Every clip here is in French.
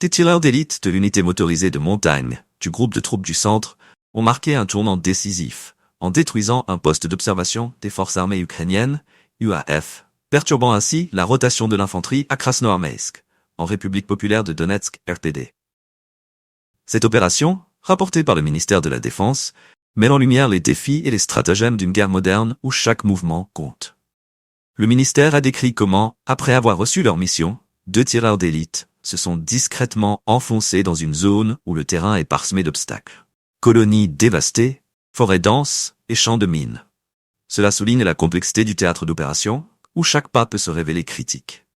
Des tireurs d'élite de l'unité motorisée de montagne, du groupe de troupes du centre, ont marqué un tournant décisif, en détruisant un poste d'observation des forces armées ukrainiennes, UAF, perturbant ainsi la rotation de l'infanterie à Krasnoarmeysk, en République populaire de Donetsk, RPD. Cette opération, rapportée par le ministère de la Défense, met en lumière les défis et les stratagèmes d'une guerre moderne où chaque mouvement compte. Le ministère a décrit comment, après avoir reçu leur mission, 2 tireurs d'élite se sont discrètement enfoncés dans une zone où le terrain est parsemé d'obstacles. Colonies dévastées, forêts denses et champs de mines. Cela souligne la complexité du théâtre d'opération, où chaque pas peut se révéler critique.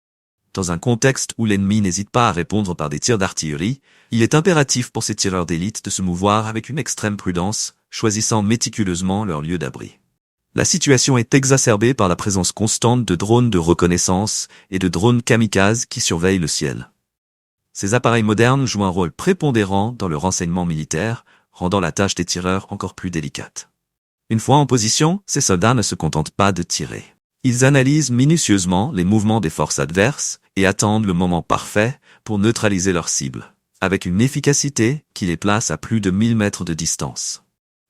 Dans un contexte où l'ennemi n'hésite pas à répondre par des tirs d'artillerie, il est impératif pour ces tireurs d'élite de se mouvoir avec une extrême prudence, choisissant méticuleusement leur lieu d'abri. La situation est exacerbée par la présence constante de drones de reconnaissance et de drones kamikazes qui surveillent le ciel. Ces appareils modernes jouent un rôle prépondérant dans le renseignement militaire, rendant la tâche des tireurs encore plus délicate. Une fois en position, ces soldats ne se contentent pas de tirer. Ils analysent minutieusement les mouvements des forces adverses et attendent le moment parfait pour neutraliser leur cible, avec une efficacité qui les place à plus de 1000 mètres de distance.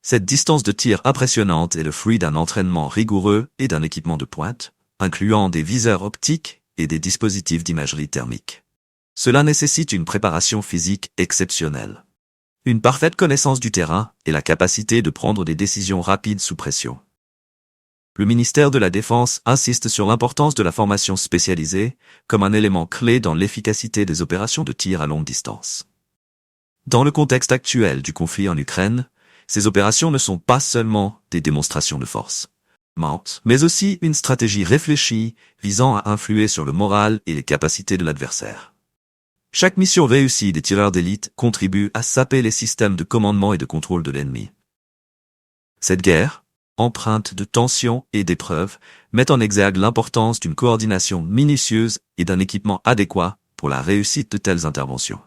Cette distance de tir impressionnante est le fruit d'un entraînement rigoureux et d'un équipement de pointe, incluant des viseurs optiques et des dispositifs d'imagerie thermique. Cela nécessite une préparation physique exceptionnelle, une parfaite connaissance du terrain et la capacité de prendre des décisions rapides sous pression. Le ministère de la Défense insiste sur l'importance de la formation spécialisée comme un élément clé dans l'efficacité des opérations de tir à longue distance. Dans le contexte actuel du conflit en Ukraine, ces opérations ne sont pas seulement des démonstrations de force, mais aussi une stratégie réfléchie visant à influer sur le moral et les capacités de l'adversaire. Chaque mission réussie des tireurs d'élite contribue à saper les systèmes de commandement et de contrôle de l'ennemi. Cette guerre, empreinte de tensions et d'épreuves, met en exergue l'importance d'une coordination minutieuse et d'un équipement adéquat pour la réussite de telles interventions.